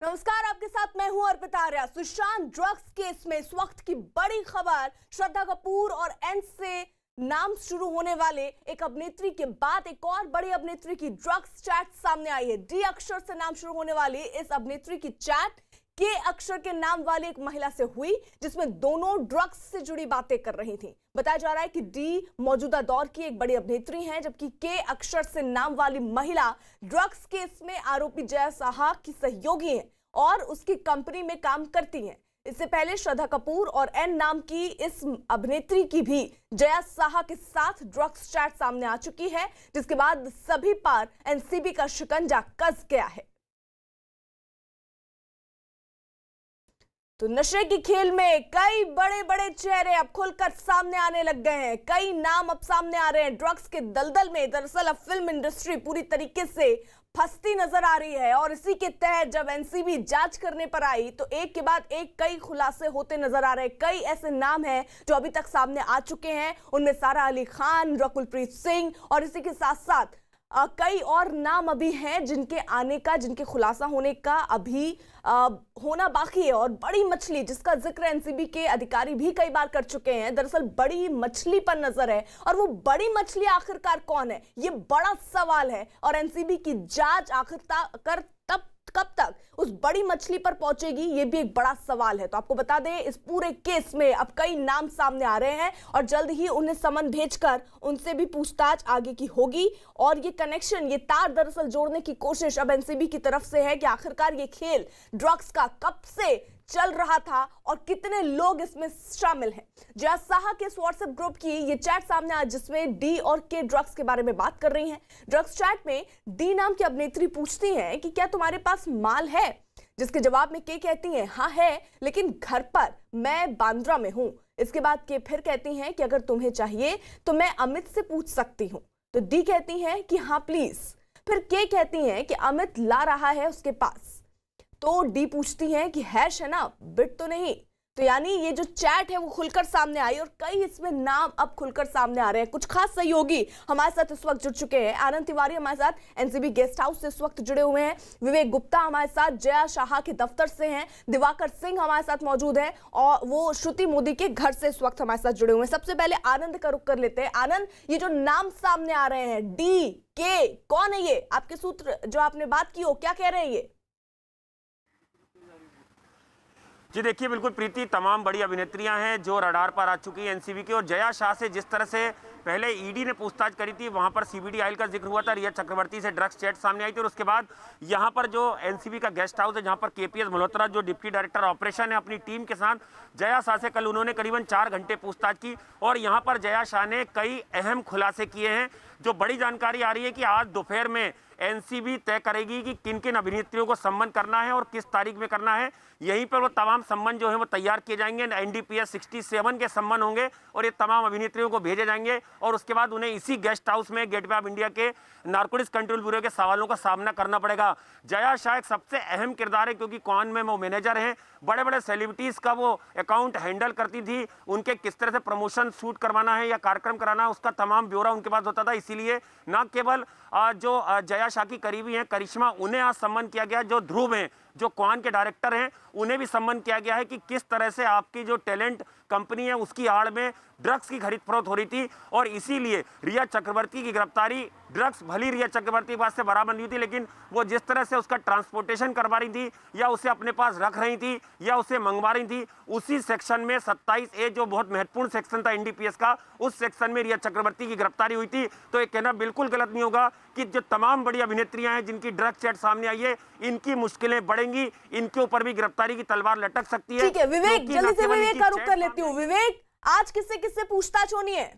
नमस्कार, आपके साथ मैं हूं अर्पिता आर्या। सुशांत ड्रग्स केस में इस वक्त की बड़ी खबर, श्रद्धा कपूर और एन से नाम शुरू होने वाले एक अभिनेत्री के बाद एक और बड़ी अभिनेत्री की ड्रग्स चैट सामने आई है। डी अक्षर से नाम शुरू होने वाली इस अभिनेत्री की चैट के अक्षर के नाम वाली एक महिला से हुई, जिसमें दोनों ड्रग्स से जुड़ी बातें कर रही थी। बताया जा रहा है कि डी मौजूदा दौर की एक बड़ी अभिनेत्री हैं, जबकि के अक्षर से नाम वाली महिला ड्रग्स केस में आरोपी जया साहा की सहयोगी है और उसकी कंपनी में काम करती हैं। इससे पहले श्रद्धा कपूर और एन नाम की इस अभिनेत्री की भी जया साहा के साथ ड्रग्स चैट सामने आ चुकी है, जिसके बाद सभी पर एनसीबी का शिकंजा कस गया है। तो नशे की खेल में कई बड़े बड़े चेहरे अब खुलकर सामने आने लग गए हैं। कई नाम अब सामने आ रहे हैं ड्रग्स के दलदल में। दरअसल अब फिल्म इंडस्ट्री पूरी तरीके से फंसती नजर आ रही है और इसी के तहत जब एनसीबी जांच करने पर आई तो एक के बाद एक कई खुलासे होते नजर आ रहे हैं। कई ऐसे नाम हैं जो अभी तक सामने आ चुके हैं, उनमें सारा अली खान, रकुलप्रीत सिंह और इसी के साथ साथ कई और नाम अभी हैं जिनके आने का, जिनके खुलासा होने का अभी होना बाकी है। और बड़ी मछली जिसका जिक्र एनसीबी के अधिकारी भी कई बार कर चुके हैं, दरअसल बड़ी मछली पर नजर है और वो बड़ी मछली आखिरकार कौन है, ये बड़ा सवाल है। और एनसीबी की जांच आखिरकार कब तक उस बड़ी मछली पर पहुंचेगी, ये भी एक बड़ा सवाल है। तो आपको बता दें, इस पूरे केस में अब कई नाम सामने आ रहे हैं और जल्द ही उन्हें समन भेजकर उनसे भी पूछताछ आगे की होगी। और ये कनेक्शन, ये तार दरअसल जोड़ने की कोशिश अब एनसीबी की तरफ से है कि आखिरकार ये खेल ड्रग्स का कब से चल रहा था और कितने लोग इसमें शामिल हैं। जया साहा के व्हाट्सएप ग्रुप की ये चैट सामने आया, जिसमें डी और के ड्रग्स के बारे में बात कर रही हैं। ड्रग्स चैट में डी नाम की अभिनेत्री पूछती हैं कि क्या तुम्हारे पास माल है, जिसके जवाब में के कहती हैं हाँ है, लेकिन घर पर, मैं बांद्रा में हूं। इसके बाद के फिर कहती हैं कि अगर तुम्हें चाहिए तो मैं अमित से पूछ सकती हूं। तो डी कहती हैं कि हाँ प्लीज। फिर के कहती हैं कि अमित ला रहा है उसके पास। तो डी पूछती हैं कि हैश है ना, बिट तो नहीं। तो यानी ये जो चैट है वो खुलकर सामने आई और कई इसमें नाम अब खुलकर सामने आ रहे हैं। कुछ खास सहयोगी हमारे साथ इस वक्त जुड़ चुके हैं। आनंद तिवारी हमारे साथ एनसीबी गेस्ट हाउस से इस वक्त जुड़े हुए हैं। विवेक गुप्ता हमारे साथ जया साहा के दफ्तर से हैं। दिवाकर सिंह हमारे साथ मौजूद है और वो श्रुति मोदी के घर से इस वक्त हमारे साथ जुड़े हुए हैं। सबसे पहले आनंद का रुख कर लेते हैं। आनंद, ये जो नाम सामने आ रहे हैं, डी के, कौन है ये? आपके सूत्र जो आपने बात की हो, क्या कह रहे हैं ये? जी देखिए, बिल्कुल प्रीति, तमाम बड़ी अभिनेत्रियां हैं जो रडार पर आ चुकी हैं एनसीबी की। और जया शाह से जिस तरह से पहले ईडी ने पूछताछ करी थी, वहां पर सीबीडी आयल का जिक्र हुआ था, रिया चक्रवर्ती से ड्रग्स चैट सामने आई थी। और उसके बाद यहां पर जो एनसीबी का गेस्ट हाउस है, जहां पर केपीएस मल्होत्रा जो डिप्टी डायरेक्टर ऑपरेशन है, अपनी टीम के साथ जया शाह से कल उन्होंने करीबन 4 घंटे पूछताछ की। और यहाँ पर जया शाह ने कई अहम खुलासे किए हैं। जो बड़ी जानकारी आ रही है कि आज दोपहर में एनसीबी तय करेगी कि किन किन अभिनेत्रियों को सम्मन करना है और किस तारीख में करना है। यहीं पर वो तमाम सम्मन जो है वो तैयार किए जाएंगे। एनडीपीएस 67 के सम्मन होंगे और ये तमाम अभिनेत्रियों को भेजे जाएंगे और उसके बाद उन्हें इसी गेस्ट हाउस में गेटवे ऑफ इंडिया के नारकोटिक्स कंट्रोल ब्यूरो के सवालों का सामना करना पड़ेगा। जया शाह एक सबसे अहम किरदार है, क्योंकि कौन में वो मैनेजर हैं, बड़े बड़े सेलिब्रिटीज का वो अकाउंट हैंडल करती थी। उनके किस तरह से प्रमोशन शूट करवाना है या कार्यक्रम कराना है, उसका तमाम ब्यौरा उनके पास होता था। इसीलिए न केवल जो जया शाह की करीबी हैं करिश्मा, उन्हें आज सम्मन किया गया। जो ध्रुव हैं, जो क्वान के डायरेक्टर हैं, उन्हें भी सम्मन किया गया है कि किस तरह से आपकी जो टैलेंट कंपनी है उसकी आड़ में ड्रग्स की खरीद फरोख्त हो रही थी। और इसीलिए रिया चक्रवर्ती की गिरफ्तारी, ड्रग्स भली रिया चक्रवर्ती के पास से बरामद हुई थी, लेकिन वो जिस तरह से उसका ट्रांसपोर्टेशन करवा रही थी या उसे अपने पास रख रही थी या उसे मंगवा रही थी, उसी सेक्शन में 27A जो बहुत महत्वपूर्ण सेक्शन था एनडीपीएस का, उस सेक्शन में रिया चक्रवर्ती की गिरफ्तारी हुई थी। तो ये कहना बिल्कुल गलत नहीं होगा कि जो तमाम बड़ी अभिनेत्रियां हैं जिनकी ड्रग चैट सामने आई है, इनकी मुश्किलें बढ़ेंगी, इनके ऊपर भी गिरफ्तारी की तलवार लटक सकती है। ठीक है विवेक, जल्दी से विवेक का रुख कर लेती हूँ। विवेक, आज किससे किससे पूछताछ होनी है?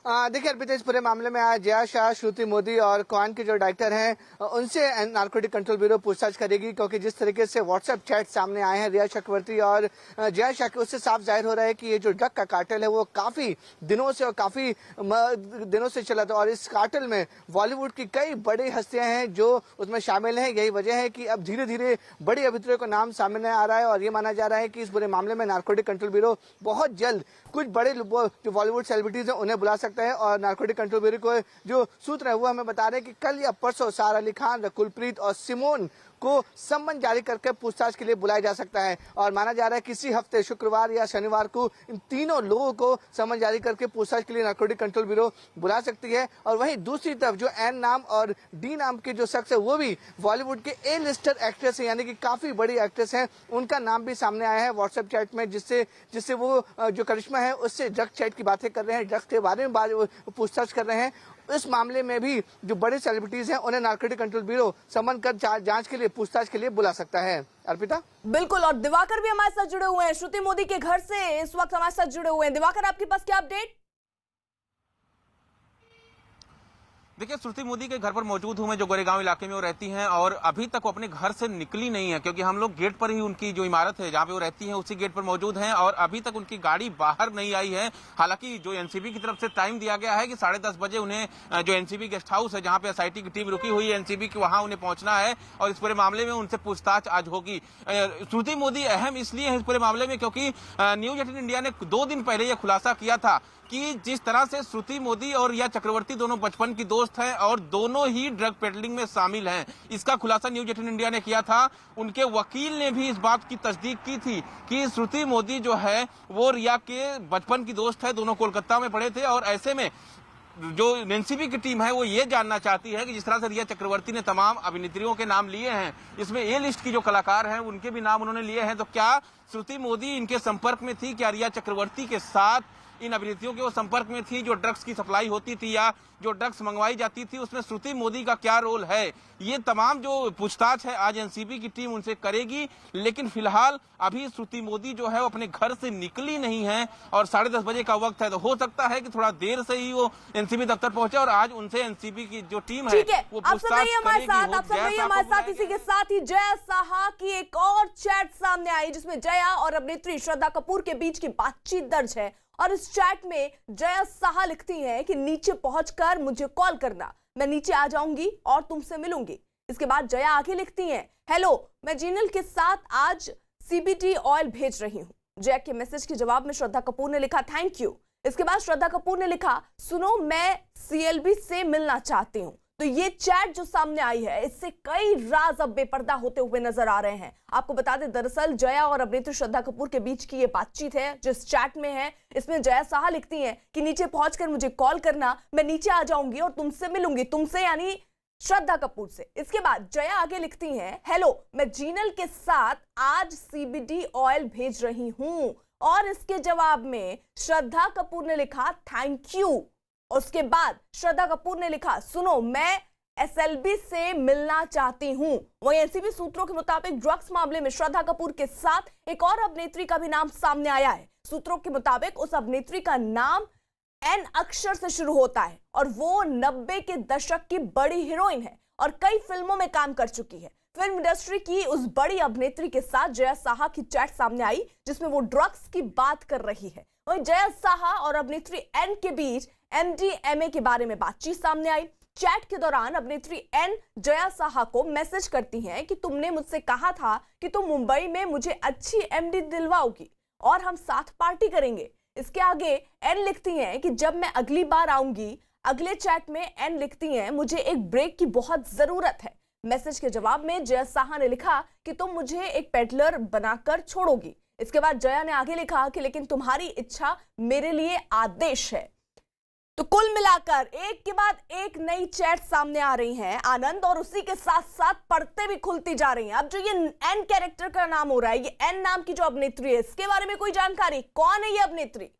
देखिए अर्पिता, इस पूरे मामले में आज जया शाह, श्रुति मोदी और कॉन के जो डायरेक्टर हैं उनसे नारकोटिक कंट्रोल ब्यूरो पूछताछ करेगी, क्योंकि जिस तरीके से व्हाट्सएप चैट सामने आए हैं रिया चक्रवर्ती और जया शाह के, उससे साफ जाहिर हो रहा है कि ये जो ड्रग का कार्टेल है वो काफी दिनों से और काफी दिनों से चला था। और इस कार्टेल में बॉलीवुड की कई बड़ी हस्तियां हैं जो उसमें शामिल हैं। यही वजह है कि अब धीरे धीरे बड़ी अभिनेत्रियों का नाम सामने आ रहा है और ये माना जा रहा है कि इस पूरे मामले में नारकोटिक कंट्रोल ब्यूरो बहुत जल्द कुछ बड़े जो बॉलीवुड सेलिब्रिटीज हैं उन्हें बुला सकता सकता है। और नारकोटिक कंट्रोल ब्यूरो को जो सूत्र है वो हमें बता रहे हैं कि कल या परसों सारा अली खान, रकुलप्रीत और सिमोन को सम्मन जारी करके पूछताछ के लिए बुलाया जा सकता है। और माना जा रहा है किसी हफ्ते शुक्रवार या शनिवार को इन तीनों लोगों को सम्मन जारी करके पूछताछ के लिए नारकोटिक कंट्रोल ब्यूरो बुला सकती है। और वहीं दूसरी तरफ जो एन नाम और डी नाम के जो शख्स है वो भी बॉलीवुड के ए लिस्टर एक्ट्रेस है, यानी कि काफी बड़ी एक्ट्रेस है। उनका नाम भी सामने आया है व्हाट्सएप चैट में, जिससे वो जो करिश्मा है उससे ड्रग चैट की बातें कर रहे हैं, ड्रग्स के बारे में पूछताछ कर रहे हैं। इस मामले में भी जो बड़े सेलिब्रिटीज हैं उन्हें नारकोटिक कंट्रोल ब्यूरो समन कर जांच के लिए, पूछताछ के लिए बुला सकता है। अर्पिता, बिल्कुल। और दिवाकर भी हमारे साथ जुड़े हुए हैं, श्रुति मोदी के घर से इस वक्त हमारे साथ जुड़े हुए हैं। दिवाकर, आपके पास क्या अपडेट? देखिए, श्रुति मोदी के घर पर मौजूद हूं मैं, जो गोरेगांव इलाके में वो रहती हैं, और अभी तक वो अपने घर से निकली नहीं है, क्योंकि हम लोग गेट पर ही, उनकी जो इमारत है जहां पे वो रहती हैं उसी गेट पर मौजूद हैं, और अभी तक उनकी गाड़ी बाहर नहीं आई है। हालांकि जो एनसीबी की तरफ से टाइम दिया गया है कि 10:30 बजे उन्हें जो एनसीबी गेस्ट हाउस है जहां पे एसआईटी की टीम रुकी हुई है एनसीबी की, वहां उन्हें पहुंचना है और इस पूरे मामले में उनसे पूछताछ आज होगी। श्रुति मोदी अहम इसलिए है इस पूरे मामले में क्योंकि न्यूज 18 इंडिया ने 2 दिन पहले यह खुलासा किया था कि जिस तरह से श्रुति मोदी और रिया चक्रवर्ती दोनों बचपन की दोस्त हैं और दोनों ही ड्रग पेडलिंग में शामिल हैं, इसका खुलासा न्यूज 18 इंडिया ने किया था। उनके वकील ने भी इस बात की तस्दीक की थी कि श्रुति मोदी जो है वो रिया के बचपन की दोस्त है, दोनों कोलकाता में पढ़े थे। और ऐसे में जो एनसीबी की टीम है वो ये जानना चाहती है कि जिस तरह से रिया चक्रवर्ती ने तमाम अभिनेत्रियों के नाम लिए हैं, इसमें ए लिस्ट की जो कलाकार हैं उनके भी नाम उन्होंने लिए हैं, तो क्या श्रुति मोदी इनके संपर्क में थी? क्या रिया चक्रवर्ती के साथ इन अभिनेत्रियों के वो संपर्क में थी जो ड्रग्स की सप्लाई होती थी या जो ड्रग्स मंगवाई जाती थी, उसमें श्रुति मोदी का क्या रोल है? ये तमाम जो पूछताछ है आज एनसीबी की टीम उनसे करेगी। लेकिन फिलहाल अभी श्रुति मोदी जो है वो अपने घर से निकली नहीं है और 10:30 बजे का वक्त है, तो हो सकता है कि थोड़ा देर से ही वो एनसीबी दफ्तर पहुंचे और आज उनसे एनसीबी की जो टीम है वो पूछताछ करेगी। इसी के साथ ही जया साहा की एक और चैट सामने आई जिसमें जया और अभिनेत्री श्रद्धा कपूर के बीच की बातचीत दर्ज है। और इस चैट में जया साहा लिखती हैं कि नीचे पहुंचकर मुझे कॉल करना, मैं नीचे आ जाऊंगी और तुमसे मिलूंगी। इसके बाद जया आगे लिखती हैं, हेलो, मैं जीनल के साथ आज सीबीडी ऑयल भेज रही हूं। जया के मैसेज के जवाब में श्रद्धा कपूर ने लिखा थैंक यू। इसके बाद श्रद्धा कपूर ने लिखा, सुनो, मैं सीएलबी से मिलना चाहती हूं। तो ये चैट जो सामने आई है, इससे कई राज अब बेपर्दा होते हुए नजर आ रहे हैं। आपको बता दें, दरअसल जया और अभिनेत्री श्रद्धा कपूर के बीच की ये बातचीत है जिस चैट में है। इसमें जया साहा लिखती हैं कि नीचे पहुंचकर मुझे कॉल करना, मैं नीचे आ जाऊंगी और तुमसे मिलूंगी, तुमसे यानी श्रद्धा कपूर से। इसके बाद जया आगे लिखती हैं, हेलो, मैं जीनल के साथ आज सीबीडी ऑयल भेज रही हूं। और इसके जवाब में श्रद्धा कपूर ने लिखा थैंक यू। उसके बाद श्रद्धा कपूर ने लिखा, सुनो, मैं एसएलबी से मिलना चाहती हूं। वहीं एनसीबी सूत्रों के मुताबिक ड्रग्स मामले में श्रद्धा कपूर के साथ एक और अभिनेत्री का भी नाम सामने आया है। सूत्रों के मुताबिक उस अभिनेत्री का नाम एन अक्षर से शुरू होता है और वो 90 के दशक की बड़ी हीरोइन है और कई फिल्मों में काम कर चुकी है। फिल्म इंडस्ट्री की उस बड़ी अभिनेत्री के साथ जया साहा की चैट सामने आई जिसमें वो ड्रग्स की बात कर रही है। वहीं जया साहा और अभिनेत्री एन के बीच एमडीएमए के बारे में बातचीत सामने आई। चैट के दौरान अभिनेत्री एन जया साहा को मैसेज करती हैं कि तुमने मुझसे कहा था कि तुम मुंबई में मुझे अच्छी एमडी दिलवाओगी और हम साथ पार्टी करेंगे। इसके आगे एन लिखती हैं कि जब मैं अगली बार आऊंगी। अगले चैट में एन लिखती हैं, मुझे एक ब्रेक की बहुत जरूरत है। मैसेज के जवाब में जया साहा ने लिखा कि तुम मुझे एक पेडलर बनाकर छोड़ोगी। इसके बाद जया ने आगे लिखा कि लेकिन तुम्हारी इच्छा मेरे लिए आदेश है। तो कुल मिलाकर एक के बाद एक नई चैट सामने आ रही हैं आनंद, और उसी के साथ साथ पर्दे भी खुलती जा रही हैं। अब जो ये एन कैरेक्टर का नाम हो रहा है, ये एन नाम की जो अभिनेत्री है, इसके बारे में कोई जानकारी? कौन है ये अभिनेत्री?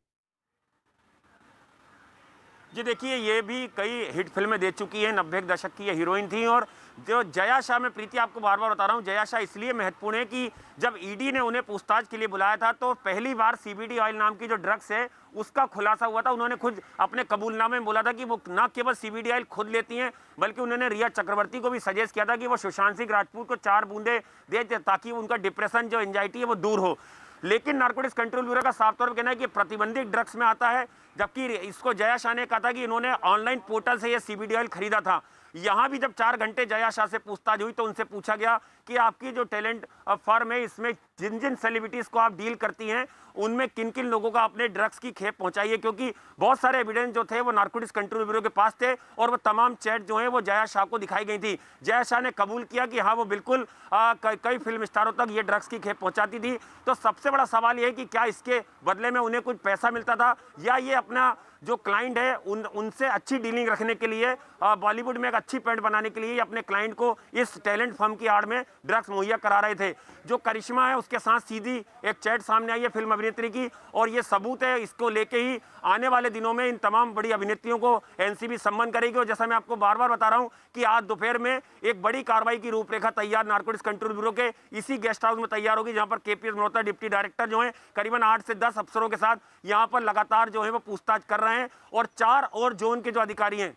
जी देखिए, ये भी कई हिट फिल्में दे चुकी है, 90 के दशक की ये हीरोइन थी। और जो जया शाह, मैं प्रीति आपको बार बार बता रहा हूँ, जया शाह इसलिए महत्वपूर्ण है कि जब ईडी ने उन्हें पूछताछ के लिए बुलाया था तो पहली बार सीबीडी ऑयल नाम की जो ड्रग्स है उसका खुलासा हुआ था। उन्होंने खुद अपने कबूलनामे में बोला था कि वो न केवल सीबीडी ऑयल खुद लेती हैं, बल्कि उन्होंने रिया चक्रवर्ती को भी सजेस्ट किया था कि वो सुशांत सिंह राजपूत को 4 बूंदे दे ताकि उनका डिप्रेशन, जो एंजाइटी है, वो दूर हो। लेकिन नारकोटिक्स कंट्रोल ब्यूरो का साफ तौर पर कहना है कि प्रतिबंधित ड्रग्स में आता है, जबकि इसको जया शाह ने कहा था कि इन्होंने ऑनलाइन पोर्टल से ये सीबीडी ऑयल खरीदा था। यहाँ भी जब 4 घंटे जया शाह से पूछताछ हुई तो उनसे पूछा गया कि आपकी जो टैलेंट फर्म है इसमें जिन जिन सेलिब्रिटीज को आप डील करती हैं उनमें किन किन लोगों का अपने ड्रग्स की खेप पहुंचाई है, क्योंकि बहुत सारे एविडेंस जो थे वो नारकोटिक्स कंट्रोल ब्यूरो के पास थे और वो तमाम चैट जो है वो जया शाह को दिखाई गई थी। जया शाह ने कबूल किया कि हाँ वो बिल्कुल कई फिल्म स्टारों तक ये ड्रग्स की खेप पहुंचाती थी। तो सबसे बड़ा सवाल ये है कि क्या इसके बदले में उन्हें कुछ पैसा मिलता था या ये अपना जो क्लाइंट है उनसे अच्छी डीलिंग रखने के लिए, बॉलीवुड में एक अच्छी पेंट बनाने के लिए अपने क्लाइंट को इस टैलेंट फर्म की आड़ में ड्रग्स मुहैया करा रहे थे। जो करिश्मा है उसके साथ सीधी एक चैट सामने आई है फिल्म अभिनेत्री की, और ये सबूत है। इसको लेके ही आने वाले दिनों में इन तमाम बड़ी अभिनेत्रियों को एनसीबी सम्मान करेगी। और जैसा मैं आपको बार बार बता रहा हूं कि आज दोपहर में एक बड़ी कार्रवाई की रूपरेखा तैयार नारकोटिक्स कंट्रोल ब्यूरो के इसी गेस्ट हाउस में तैयार होगी, जहां पर केपीएस मल्होत्रा डिप्टी डायरेक्टर जो है करीबन 8 से 10 अफसरों के साथ यहां पर लगातार जो है वो पूछताछ कर रहे हैं। और 4 और जोन के जो अधिकारी हैं,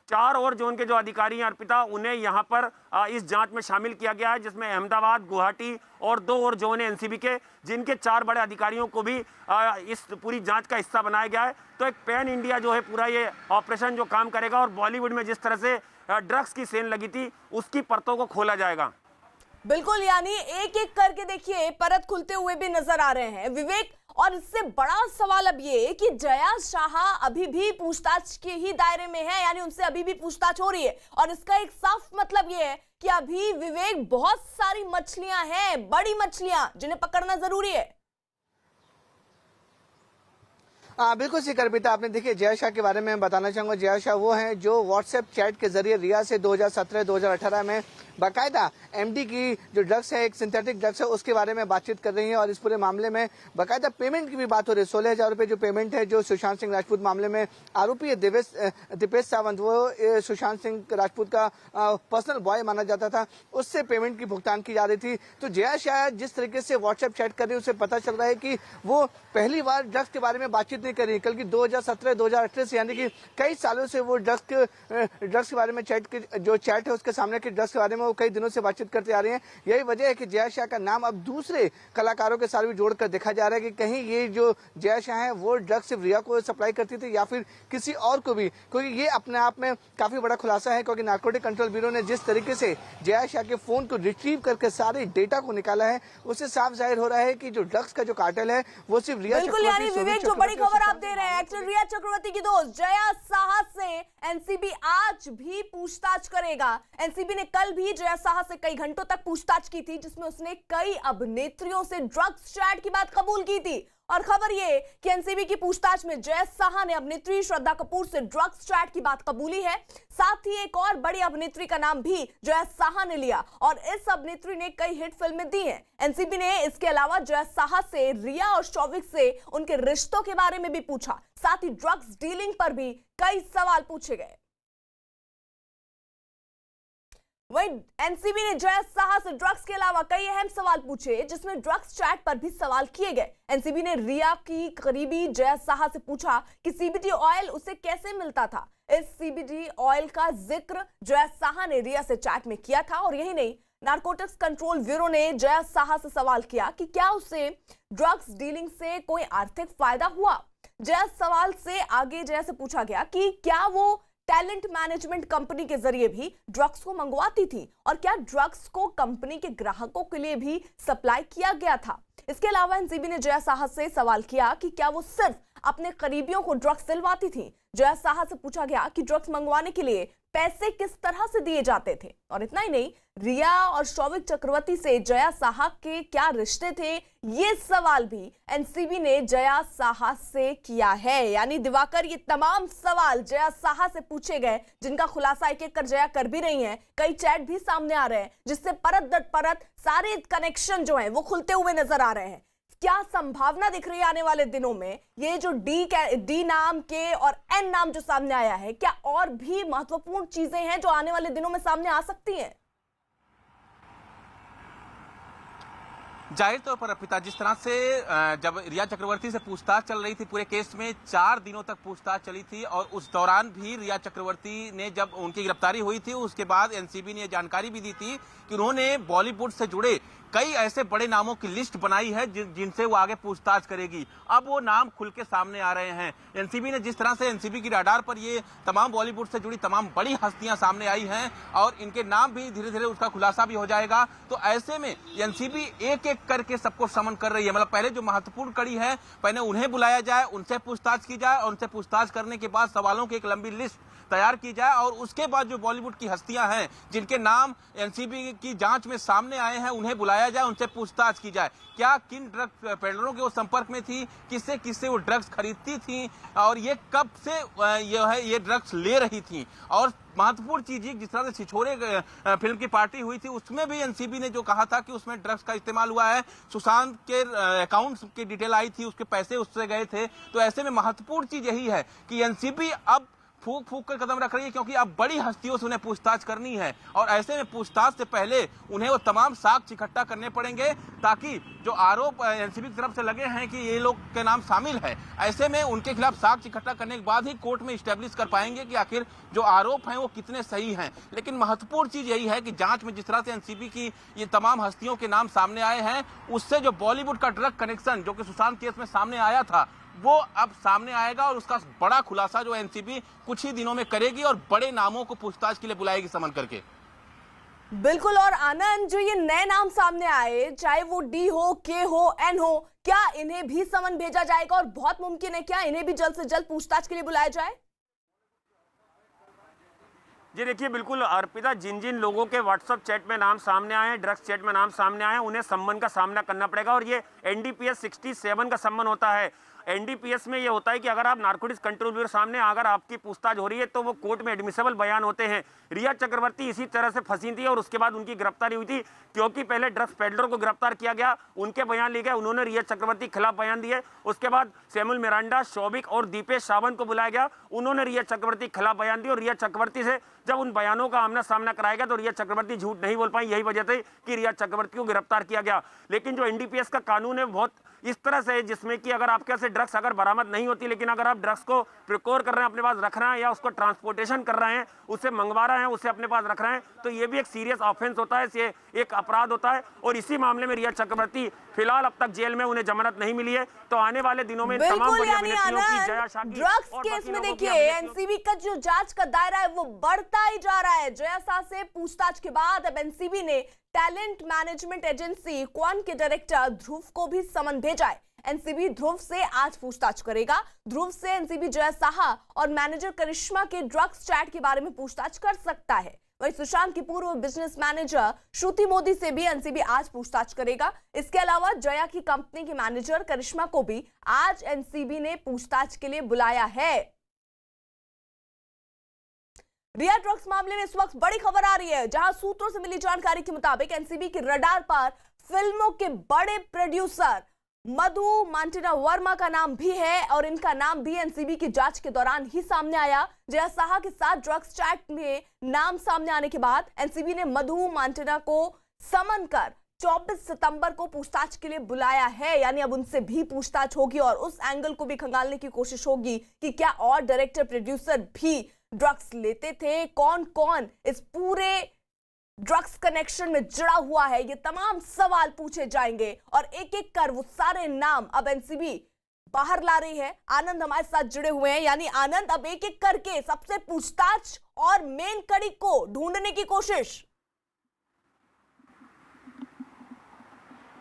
4 और जोन के जो अधिकारी हैं अर्पिता, उन्हें यहां पर इस जांच में शामिल किया गया है, जिसमें अहमदाबाद, गुवाहाटी और 2 और जोन है एनसीबी के, जिनके 4 बड़े अधिकारियों को भी इस पूरी जांच का हिस्सा बनाया गया है। तो एक पैन इंडिया जो है पूरा ये ऑपरेशन जो काम करेगा, और बॉलीवुड में जिस तरह से ड्रग्स की सेन लगी थी उसकी परतों को खोला जाएगा। बिल्कुल, यानी एक एक करके देखिए परत खुलते हुए भी नजर आ रहे हैं विवेक। और इससे बड़ा सवाल अब ये कि जया शाह अभी भी पूछताछ के ही दायरे में है, यानी उनसे अभी भी पूछताछ हो रही है। और इसका एक साफ मतलब ये है कि अभी विवेक बहुत सारी मछलियां हैं, बड़ी मछलियां, जिन्हें पकड़ना जरूरी है। बिल्कुल सी अर्पिता, आपने देखिए जया शाह के बारे में बताना चाहूंगा। जया शाह वो हैं जो व्हाट्सएप चैट के जरिए रिया से 2017-2018 में बाकायदा एमडी की जो ड्रग्स है, एक सिंथेटिक ड्रग्स है, उसके बारे में बातचीत कर रही हैं। और इस पूरे मामले में बाकायदा पेमेंट की भी बात हो रही है। 16,000 रुपए जो पेमेंट है, जो सुशांत सिंह राजपूत मामले में आरोपी है दीपेश सावंत, वो सुशांत सिंह राजपूत का पर्सनल बॉय माना जाता था, उससे पेमेंट की भुगतान की जा रही थी। तो जया शाह जिस तरीके से व्हाट्सएप चैट कर रही है, उससे पता चल रहा है कि वो पहली बार ड्रग्स के बारे में बातचीत नहीं कर रही, बल्कि 2017-2018 से, यानी कि कई सालों से वो ड्रग्स के बारे में जो चैट है उसके सामने के ड्रग्स के बारे में वो कई दिनों से बातचीत करते आ रही हैं। यही वजह है कि जया शाह का नाम अब दूसरे कलाकारों के साथ भी जोड़कर देखा जा रहा है कि कहीं ये जो जया शाह है वो ड्रग्स सिर्फ रिया को सप्लाई करती थी या फिर किसी और को भी, क्योंकि ये अपने आप में काफी बड़ा खुलासा है। क्योंकि नारकोटिक कंट्रोल ब्यूरो ने जिस तरीके से जया शाह के फोन को रिट्रीव करके सारे डेटा को निकाला है, उससे साफ जाहिर हो रहा है कि जो ड्रग्स का जो कार्टेल है वो सिर्फ रिया। बिल्कुल, यानी विवेक जो बड़ी खबर आप दे रहे हैं, एक्टर रिया चक्रवर्ती की दोस्त जया शाह से एनसीबी आज भी पूछताछ करेगा। एनसीबी ने कल भी जया शाह से कई घंटों तक पूछताछ की थी, जिसमें उसने कई अभिनेत्रियों से ड्रग्स चैट की बात कबूल की थी। और खबर ये कि एनसीबी की पूछताछ में जया शाह ने अभिनेत्री श्रद्धा कपूर से ड्रग्स चैट की बात कबूली है। साथ ही एक और बड़ी अभिनेत्री का नाम भी जया शाह ने लिया, और इस अभिनेत्री ने कई हिट फिल्में दी हैं। एनसीबी ने इसके अलावा जया शाह से रिया और शौविक से उनके रिश्तों के बारे में भी पूछा। साथ ही ड्रग्स डीलिंग पर भी कई सवाल पूछे गए। वहीं एनसीबी ने जया शाह से ड्रग्स के अलावा कई अहम सवाल पूछे, जिसमें ड्रग्स चैट पर भी सवाल किए गए। एनसीबी ने रिया की करीबी जया शाह से पूछा कि सीबीडी ऑयल उसे कैसे मिलता था। इस सीबीडी ऑयल का जिक्र जया शाह ने रिया से चैट में किया था। और यही नहीं, नारकोटिक्स कंट्रोल ब्यूरो ने जया शाह से सवाल किया कि क्या उसे ड्रग्स डीलिंग से कोई आर्थिक फायदा हुआ। जया सवाल से आगे जया से पूछा गया कि क्या वो टैलेंट मैनेजमेंट कंपनी के जरिए भी ड्रग्स को मंगवाती थी, और क्या ड्रग्स को कंपनी के ग्राहकों के लिए भी सप्लाई किया गया था। इसके अलावा एनसीबी ने जया शाह से सवाल किया कि क्या वो सिर्फ अपने करीबियों को ड्रग्स दिलवाती थी। जया शाह से पूछा गया कि ड्रग्स मंगवाने के लिए पैसे किस तरह से दिए जाते थे। और इतना ही नहीं, रिया और शौविक चक्रवर्ती से जया शाह के क्या रिश्ते थे, ये सवाल भी एनसीबी ने जया शाह से किया है। यानी दिवाकर, ये तमाम सवाल जया शाह से पूछे गए, जिनका खुलासा एक एक कर जया कर भी रही हैं। कई चैट भी सामने आ रहे हैं, जिससे परत दर परत सारे कनेक्शन जो हैं वो खुलते हुए नजर आ रहे हैं। क्या संभावना दिख रही है आने वाले दिनों में, ये जो डी नाम के और एन नाम जो सामने आया है, क्या और भी महत्वपूर्ण चीजें हैं जो आने वाले दिनों में सामने आ सकती हैं? जाहिर तौर पर अर्पिता, जिस तरह से जब रिया चक्रवर्ती से पूछताछ चल रही थी, पूरे केस में 4 दिनों तक पूछताछ चली थी, और उस दौरान भी रिया चक्रवर्ती ने, जब उनकी गिरफ्तारी हुई थी उसके बाद एनसीबी ने यह जानकारी भी दी थी कि उन्होंने बॉलीवुड से जुड़े कई ऐसे बड़े नामों की लिस्ट बनाई है जिनसे वो आगे पूछताछ करेगी। अब वो नाम खुल के सामने आ रहे हैं। एनसीबी ने जिस तरह से एनसीबी की रडार पर ये तमाम बॉलीवुड से जुड़ी तमाम बड़ी हस्तियां सामने आई हैं और इनके नाम भी धीरे धीरे उसका खुलासा भी हो जाएगा। तो ऐसे में एनसीबी एक एक करके सबको समन कर रही है। मतलब पहले जो महत्वपूर्ण कड़ी है, पहले उन्हें बुलाया जाए, उनसे पूछताछ की जाए और उनसे पूछताछ करने के बाद सवालों की एक लंबी लिस्ट तैयार की जाए और उसके बाद जो बॉलीवुड की हस्तियां हैं जिनके नाम एनसीबी की जांच में सामने आए हैं उन्हें बुलाया जाए, उनसे पूछताछ की जाए। क्या किन ड्रग पेडलरों के वो संपर्क में थी, किससे किससे वो ड्रग्स खरीदती थी और ये कब से ये ड्रग्स ले रही थी। और महत्वपूर्ण चीज जिस तरह से छिछोरे फिल्म की पार्टी हुई थी उसमें भी एनसीबी ने जो कहा था कि उसमें ड्रग्स का इस्तेमाल हुआ है, सुशांत के अकाउंट्स की डिटेल आई थी, उसके पैसे उससे गए थे। तो ऐसे में महत्वपूर्ण चीज यही है कि एनसीबी अब फूक फूक कर कदम रख रही है क्योंकि अब बड़ी हस्तियों से उन्हें पूछताछ करनी है और ऐसे में पूछताछ से पहले उन्हें वो तमाम साक्ष्य इकट्ठा करने पड़ेंगे ताकि जो आरोप एनसीबी की तरफ से लगे हैं कि ये लोग के नाम शामिल है, ऐसे में उनके खिलाफ साक्ष्य इकट्ठा करने के बाद ही कोर्ट में स्टैब्लिश कर पाएंगे कि आखिर जो आरोप हैं वो कितने सही हैं। लेकिन महत्वपूर्ण चीज यही है कि जांच में जिस तरह से एनसीबी की ये तमाम हस्तियों के नाम सामने आए हैं उससे जो बॉलीवुड का ड्रग कनेक्शन जो कि सुशांत केस में सामने आया था वो अब सामने आएगा और उसका बड़ा खुलासा जो एनसीबी कुछ ही दिनों में करेगी और बड़े नामों को पूछताछ के लिए बुलाएगी समन करके। बिल्कुल। और आनंद, जो ये नए नाम सामने आए, चाहे वो डी हो, के हो, एन हो, क्या इन्हें भी समन भेजा जाएगा और बहुत मुमकिन है क्या इन्हें भी जल्द से जल्द पूछताछ के लिए बुलाया जाए? जी देखिए, बिल्कुल अर्पिता, जिन जिन लोगों के व्हाट्सएप चैट में नाम सामने आए हैं, ड्रग्स चैट में नाम सामने आए हैं, उन्हें सम्मन का सामना करना पड़ेगा और ये एनडीपीएस 67 का सम्मन होता है। एनडीपीएस में ये होता है कि अगर आप नारकोटिक्स कंट्रोल ब्यूरो सामने अगर आपकी पूछताछ हो रही है तो वो कोर्ट में एडमिसेबल बयान होते हैं। रिया चक्रवर्ती इसी तरह से फंसी थी और उसके बाद उनकी गिरफ्तारी हुई थी क्योंकि पहले ड्रग्स पेडलर को गिरफ्तार किया गया, उनके बयान लिए गए, उन्होंने रिया चक्रवर्ती के खिलाफ बयान दिए। उसके बाद सैमुअल मिरांडा, शौविक और दीपेश सावंत को बुलाया गया, उन्होंने रिया चक्रवर्ती के खिलाफ बयान दिए और रिया चक्रवर्ती से जब उन बयानों का आमना सामना कराया गया तो रिया चक्रवर्ती झूठ नहीं बोल पाई। यही वजह थी कि रिया चक्रवर्ती को गिरफ्तार किया गया। लेकिन जो एनडीपीएस का कानून है बहुत इस तरह से है जिसमें कि अगर आपके से ड्रग्स अगर बरामद नहीं होती लेकिन अगर आप ड्रग्स को प्रिकोर कर रहे हैं, अपने पास रख रहे हैं या उसको ट्रांसपोर्टेशन कर रहे हैं, उसे मंगवा रहे हैं, उसे अपने पास रख रहे हैं, तो ये भी एक सीरियस ऑफेंस होता है, ये एक अपराध होता है। और इसी मामले में रिया चक्रवर्ती फिलहाल अब तक जेल में, उन्हें जमानत नहीं मिली है। तो आने वाले दिनों में तमाम बड़ी अभिनेत्रियों की, जया शाह की ड्रग्स केस में देखिए एनसीबी का जो जांच का दायरा है वो बढ़ता ही जा रहा है। जया शाह से पूछताछ के बाद अब एनसीबी ने टैलेंट मैनेजमेंट एजेंसी क्वान के डायरेक्टर ध्रुव को भी समन भेजा है। एनसीबी ध्रुव से आज पूछताछ करेगा। ध्रुव से एनसीबी जया शाह और मैनेजर करिश्मा के ड्रग्स चैट के बारे में पूछताछ कर सकता है। वहीं सुशांत की पूर्व बिजनेस मैनेजर श्रुति मोदी से भी एनसीबी आज पूछताछ करेगा। इसके अलावा जया की कंपनी की मैनेजर करिश्मा को भी आज एनसीबी ने पूछताछ के लिए बुलाया है। रिया ड्रग्स मामले में इस वक्त बड़ी खबर आ रही है, जहां सूत्रों से मिली जानकारी के मुताबिक एनसीबी के रडार पर फिल्मों के बड़े प्रोड्यूसर मधु मांटेना वर्मा का नाम भी है और इनका नाम भी एनसीबी की जांच के दौरान ही सामने आया। जया शाह के साथ ड्रग्स चैट में नाम सामने आने के बाद एनसीबी ने मधु मांटेना को समन कर 24 सितंबर को पूछताछ के लिए बुलाया है। यानी अब उनसे भी पूछताछ होगी और उस एंगल को भी खंगालने की कोशिश होगी कि क्या और डायरेक्टर प्रोड्यूसर भी ड्रग्स लेते थे, कौन कौन इस पूरे ड्रग्स कनेक्शन में जुड़ा हुआ है, ये तमाम सवाल पूछे जाएंगे और एक एक कर वो सारे नाम अब एनसीबी बाहर ला रही है। आनंद हमारे साथ जुड़े हुए हैं, यानी आनंद अब एक एक करके सबसे पूछताछ और मेन कड़ी को ढूंढने की कोशिश।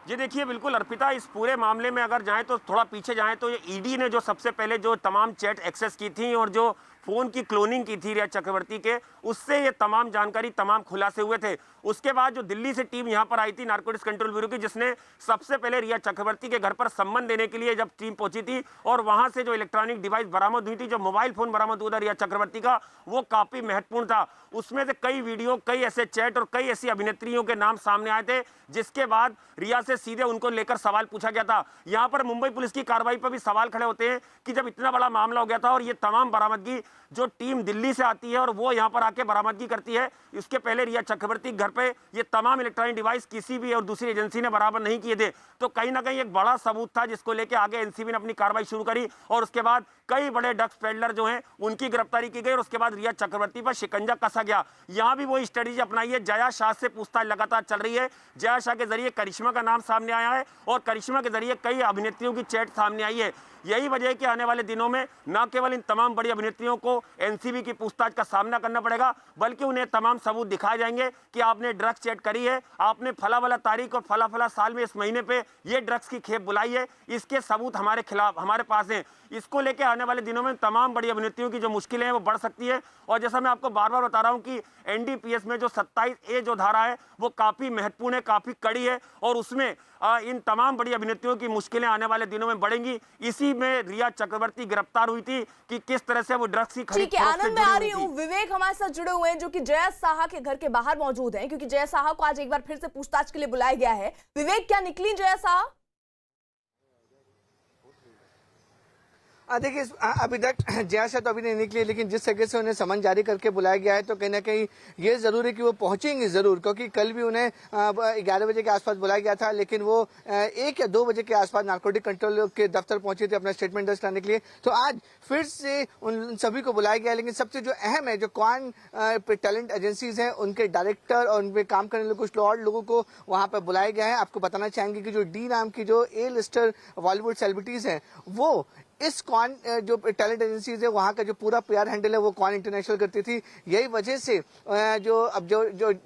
जी देखिए, बिल्कुल अर्पिता, इस पूरे मामले में अगर जाएं तो थोड़ा पीछे जाएं तो ये ईडी ने जो सबसे पहले जो तमाम चैट एक्सेस की थी और जो फोन की क्लोनिंग की थी रिया चक्रवर्ती के, उससे ये तमाम जानकारी, तमाम खुलासे हुए थे। उसके बाद जो दिल्ली से टीम यहाँ पर आई थी नारकोटिक्स कंट्रोल ब्यूरो की, जिसने सबसे पहले रिया चक्रवर्ती के घर पर सम्मन देने के लिए जब टीम पहुंची थी और वहां से जो इलेक्ट्रॉनिक डिवाइस बरामद हुई थी, जो मोबाइल फोन बरामद हुआ था रिया चक्रवर्ती का, वो काफी महत्वपूर्ण था। उसमें से कई वीडियो, कई ऐसे चैट और कई ऐसी अभिनेत्रियों के नाम सामने आए थे, जिसके बाद रिया से सीधे उनको लेकर सवाल पूछा गया था। यहाँ पर मुंबई पुलिस की कार्रवाई पर भी सवाल खड़े होते हैं कि जब इतना बड़ा मामला हो गया था और ये तमाम बरामदगी जो टीम दिल्ली से आती है और वो यहाँ पर आके बरामदगी करती है, इसके पहले रिया चक्रवर्ती घर पे ये तमाम इलेक्ट्रॉनिक डिवाइस किसी भी और दूसरी एजेंसी ने बराबर नहीं किए थे। तो कहीं ना कहीं एक बड़ा सबूत था जिसको लेके आगे एनसीबी ने अपनी कार्रवाई शुरू करी और उसके बाद कई बड़े ड्रग्स पेडलर जो हैं उनकी गिरफ्तारी की गई और उसके बाद रिया चक्रवर्ती पर शिकंजा कसा गया। यहाँ भी वो स्ट्रेटेजी अपनाई है। जया शाह से पूछताछ लगातार चल रही है। जया शाह के जरिए करिश्मा का नाम सामने आया है और करिश्मा के जरिए कई अभिनेत्रियों की चैट सामने आई है। यही वजह है कि आने वाले दिनों में न केवल इन तमाम बड़ी अभिनेत्रियों को एनसीबी की पूछताछ का सामना करना पड़ेगा, बल्कि उन्हें तमाम सबूत दिखाए जाएंगे कि आपने ड्रग्स चैट करी है, आपने फला वाला तारीख और फला फला साल में इस महीने पे ये ड्रग्स की खेप बुलाई है, इसके सबूत हमारे खिलाफ हमारे पास हैं। इसको लेकर आने वाले दिनों में तमाम बड़ी अभिनेत्रियों की जो मुश्किलें हैं वो बढ़ सकती है। और जैसा मैं आपको बार बार बता रहा हूं कि एनडीपीएस में जो 27A जो धारा है वो काफी महत्वपूर्ण है, काफी कड़ी है और उसमें इन तमाम बड़ी अभिनेत्रियों की मुश्किलें आने वाले दिनों में बढ़ेंगी। इसी में रिया चक्रवर्ती गिरफ्तार हुई थी कि किस तरह से वो ड्रग्स की खरीद ठीक है, फरोख्त से आनंद में जुड़ी आ हुई रही थी। हूँ। विवेक हमारे साथ जुड़े हुए हैं जो कि जया साहा के घर के बाहर मौजूद हैं, क्योंकि जया साहा को आज एक बार फिर से पूछताछ के लिए बुलाया गया है। विवेक, क्या निकली जया साहा? देखिए अभी तक जया शाह तो अभी नहीं निकली, लेकिन जिस तरीके से उन्हें समन जारी करके बुलाया गया है तो कहीं ना कहीं ये जरूर है कि वो पहुंचेंगी जरूर, क्योंकि कल भी उन्हें 11 बजे के आसपास बुलाया गया था, लेकिन वो 1 या 2 बजे के आसपास नारकोटिक कंट्रोल के दफ्तर पहुंचे थे अपना स्टेटमेंट दर्ज करने के लिए। तो आज फिर से उन सभी को बुलाया गया, लेकिन सबसे जो अहम है, जो क्वान टैलेंट एजेंसीज हैं उनके डायरेक्टर और उनपे काम करने वाले कुछ और लोगों को वहां पर बुलाया गया है। आपको बताना चाहेंगे कि जो डी नाम की जो ए लिस्टर बॉलीवुड सेलिब्रिटीज हैं वो इस क्वान जो टैलेंट एजेंसीज है वहाँ का जो पूरा पीआर हैंडल है वो क्वान इंटरनेशनल करती थी। यही वजह से जो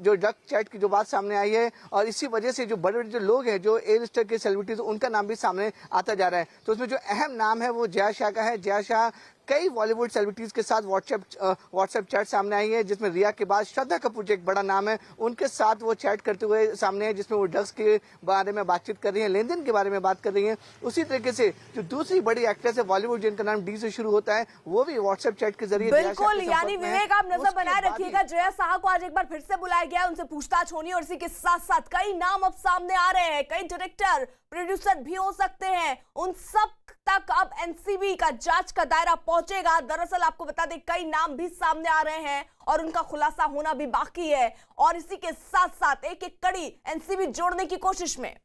ड्रग चैट की जो बात सामने आई है और इसी वजह से जो बड़े बड़े जो लोग हैं जो ए लिस्टर के सेलिब्रिटीज उनका नाम भी सामने आता जा रहा है। तो उसमें जो अहम नाम है वो जया शाह का है। जया शाह कई बॉलीवुड सेलिब्रिटीज के साथ व्हाट्सएप चैट सामने आई है, जिसमें रिया के बाद श्रद्धा कपूर जो एक बड़ा नाम है उनके साथ वो चैट करते हुए सामने है, जिसमें वो ड्रग्स के बारे में बातचीत कर रही है, लेन देन के बारे में बात कर रही है। उसी तरीके से जो दूसरी बड़ी एक्ट्रेस है बॉलीवुड जिनका नाम डी से शुरू होता है वो भी व्हाट्सएप चैट के जरिए बिल्कुल, यानी विवेक आप नजर बनाए रखिएगा। जया साहा को आज एक बार फिर से बुलाया गया, उनसे पूछताछ होनी और इसी के साथ साथ कई नाम अब सामने आ रहे हैं, कई डायरेक्टर प्रोड्यूसर भी हो सकते हैं, उन सब तक अब एनसीबी का जांच का दायरा पहुंचेगा। दरअसल आपको बता दें कई नाम भी सामने आ रहे हैं और उनका खुलासा होना भी बाकी है और इसी के साथ साथ एक एक कड़ी एनसीबी जोड़ने की कोशिश में